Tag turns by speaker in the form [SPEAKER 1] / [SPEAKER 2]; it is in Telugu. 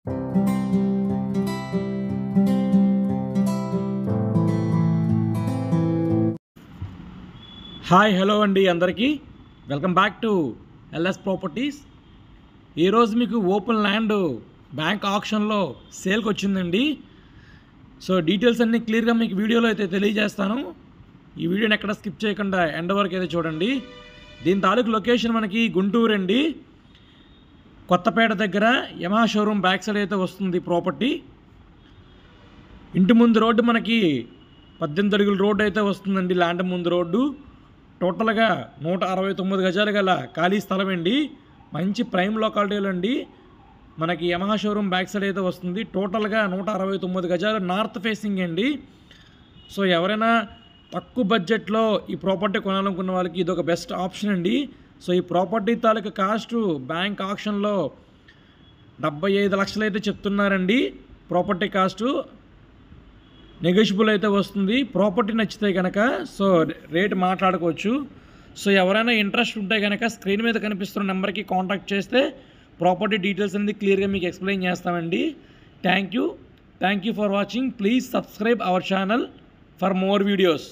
[SPEAKER 1] హాయ్ హలో అండి అందరికీ welcome back to LS Properties. ఈరోజు మీకు ఓపెన్ ల్యాండ్ బ్యాంక్ ఆక్షన్లో సేల్కి వచ్చిందండి. సో డీటెయిల్స్ అన్నీ క్లియర్గా మీకు వీడియోలో అయితే తెలియజేస్తాను. ఈ వీడియోని ఎక్కడ స్కిప్ చేయకుండా ఎండ్ వరకు అయితే చూడండి. దీని తాలూకు లొకేషన్ మనకి గుంటూరు అండి, కొత్తపేట దగ్గర యమహా షోరూమ్ బ్యాక్ సైడ్ అయితే వస్తుంది ప్రాపర్టీ. ఇంటి ముందు రోడ్డు మనకి 18 అడుగుల రోడ్డు అయితే వస్తుందండి. ల్యాండ్ ముందు రోడ్డు టోటల్గా 169 గజాలు గల ఖాళీ స్థలం అండి. మంచి ప్రైమ్ లొకాలిటీలు అండి. మనకి యమహా షోరూమ్ బ్యాక్ సైడ్ అయితే వస్తుంది. టోటల్గా 169 గజాలు నార్త్ ఫేసింగ్ అండి. సో ఎవరైనా తక్కువ బడ్జెట్లో ఈ ప్రాపర్టీ కొనాలనుకున్న వాళ్ళకి ఇది ఒక బెస్ట్ ఆప్షన్ అండి. సో ఈ ప్రాపర్టీ తాలూకు కాస్ట్ బ్యాంక్ ఆక్షన్లో 75 లక్షలు అయితే చెప్తున్నారండి. ప్రాపర్టీ కాస్టు నెగోషియబుల్ అయితే వస్తుంది. ప్రాపర్టీ నచ్చితే కనుక సో రేట్ మాట్లాడుకోవచ్చు. సో ఎవరైనా ఇంట్రెస్ట్ ఉంటే కనుక స్క్రీన్ మీద కనిపిస్తున్న నెంబర్కి కాంటాక్ట్ చేస్తే ప్రాపర్టీ డీటెయిల్స్ అనేది క్లియర్గా మీకు ఎక్స్ప్లెయిన్ చేస్తామండి. Thank you for watching. Please subscribe our channel for more videos.